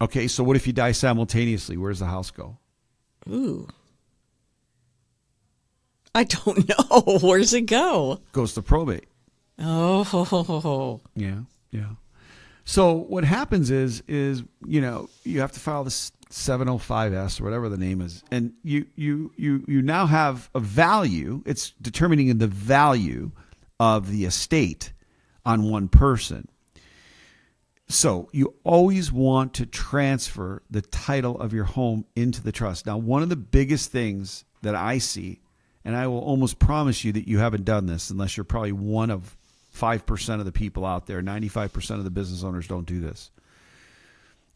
Okay, so what if you die simultaneously? Where does the house go? Ooh. I don't know. Where's it go? Goes to probate. Oh. Yeah. So what happens is you have to file this 705S or whatever the name is, and you now have a value. It's determining the value of the estate on one person. So you always want to transfer the title of your home into the trust. Now, one of the biggest things that I see, and I will almost promise you that you haven't done this unless you're probably one of 5% of the people out there. 95% of the business owners don't do this.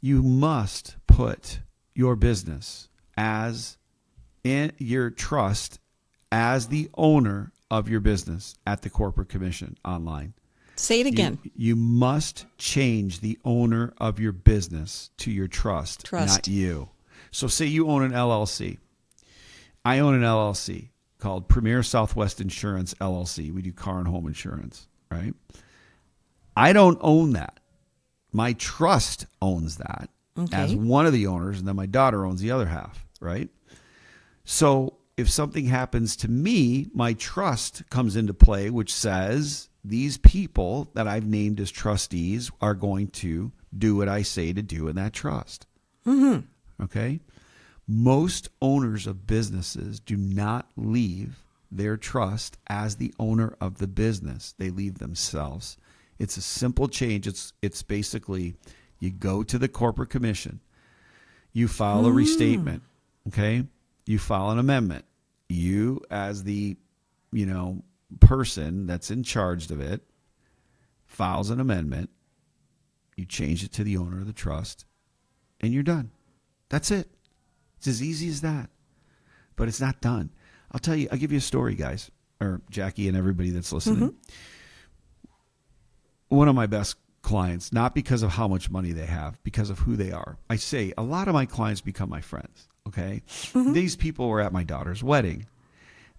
You must put your business as in your trust as the owner of your business at the corporate commission online. Say it again. You must change the owner of your business to your trust, not you. So say you own an LLC. I own an LLC called Premier Southwest Insurance LLC. We do car and home insurance, right? I don't own that. My trust owns that as one of the owners, and then my daughter owns the other half, right? So if something happens to me, my trust comes into play, which says these people that I've named as trustees are going to do what I say to do in that trust. Mm-hmm. Okay? Most owners of businesses do not leave their trust as the owner of the business. They leave themselves. It's a simple change. It's basically you go to the corporate commission. You file a restatement. Okay? You file an amendment. You, as the, person that's in charge of it, files an amendment. You change it to the owner of the trust, and you're done. That's it. It's as easy as that. But it's not done. I'll give you a story, guys, or Jackie and everybody that's listening. One of my best clients, not because of how much money they have, because of who they are. I say a lot of my clients become my friends. Okay. These people were at my daughter's wedding.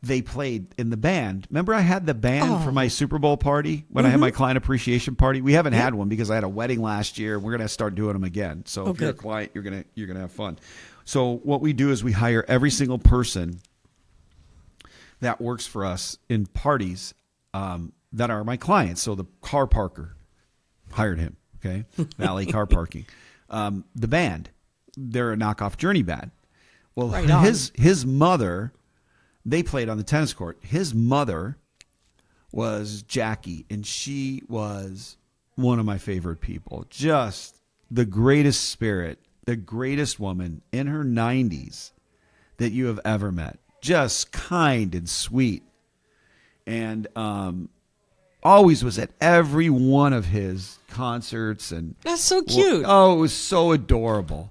They played in the band. Remember I had the band for my Super Bowl party when I had my client appreciation party? We haven't had one because I had a wedding last year. We're going to start doing them again. So if you're a client, you're going to have fun. So what we do is we hire every single person that works for us in parties that are my clients. So the car parker, hired him. Okay. Valet car parking. The band, they're a knockoff Journey band. Well, his mother, they played on the tennis court. His mother was Jackie, and she was one of my favorite people. Just the greatest spirit, the greatest woman in her 90s that you have ever met. Just kind and sweet. And always was at every one of his concerts. And that's so cute. Oh, it was so adorable.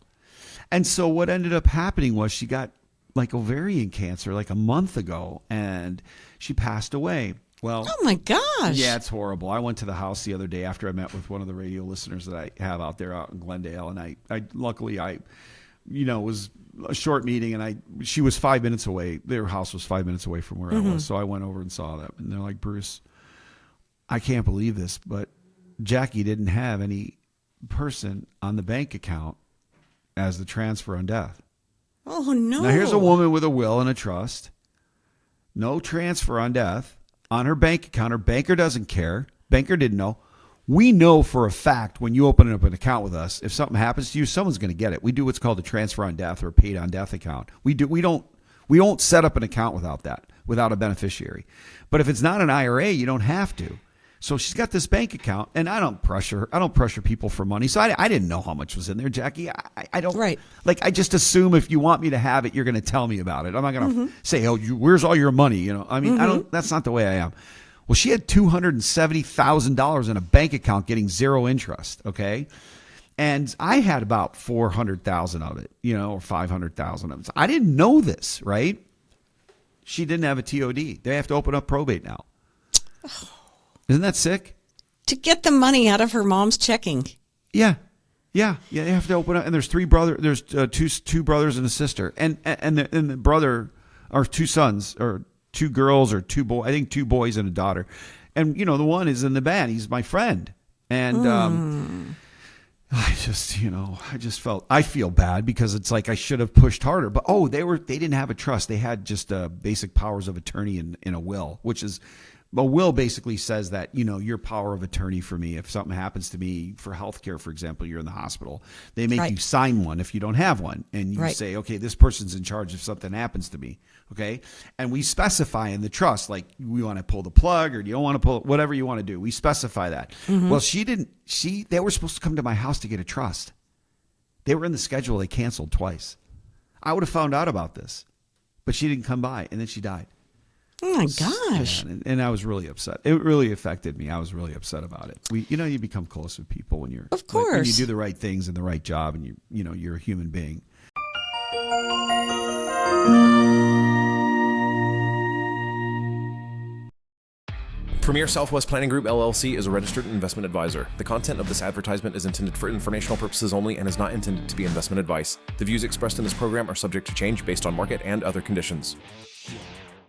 And so what ended up happening was she got like ovarian cancer like a month ago, and she passed away. Well, oh my gosh. Yeah, it's horrible. I went to the house the other day after I met with one of the radio listeners that I have out there out in Glendale, and I luckily was a short meeting, and she was 5 minutes away. Their house was 5 minutes away from where I was, so I went over and saw them, and they're like, Bruce, I can't believe this, but Jackie didn't have any person on the bank account as the transfer on death. Oh, no. Now, here's a woman with a will and a trust. No transfer on death on her bank account. Her banker doesn't care. Banker didn't know. We know for a fact when you open up an account with us, if something happens to you, someone's going to get it. We do what's called a transfer on death or a paid on death account. We don't set up an account without a beneficiary. But if it's not an IRA, you don't have to. So she's got this bank account, and I don't pressure people for money. So I didn't know how much was in there, Jackie. I don't I just assume if you want me to have it, you're going to tell me about it. I'm not going to say, where's all your money? I mean, that's not the way I am. Well, she had $270,000 in a bank account getting zero interest. Okay. And I had about 400,000 of it, or 500,000 of it. So I didn't know this, right? She didn't have a TOD. They have to open up probate now. Isn't that sick? To get the money out of her mom's checking. Yeah. They have to open up, and there's three brothers. There's two brothers and a sister, and the brother, or two sons, or two girls, or two boys. I think two boys and a daughter, and the one is in the band. He's my friend, and I just I feel bad because it's like I should have pushed harder. But they didn't have a trust. They had just basic powers of attorney in a will, which is a will basically says that, your power of attorney for me, if something happens to me for healthcare, for example, you're in the hospital, they make you sign one if you don't have one. And you say, okay, this person's in charge if something happens to me. Okay. And we specify in the trust, like we want to pull the plug or you don't want to pull whatever you want to do. We specify that. Mm-hmm. Well, they were supposed to come to my house to get a trust. They were in the schedule. They canceled twice. I would have found out about this, but she didn't come by and then she died. Oh my gosh. Yeah, and I was really upset. It really affected me. I was really upset about it. You become close with people when you're, of course, when you do the right things and the right job and you're a human being. Premier Southwest Planning Group, LLC is a registered investment advisor. The content of this advertisement is intended for informational purposes only and is not intended to be investment advice. The views expressed in this program are subject to change based on market and other conditions.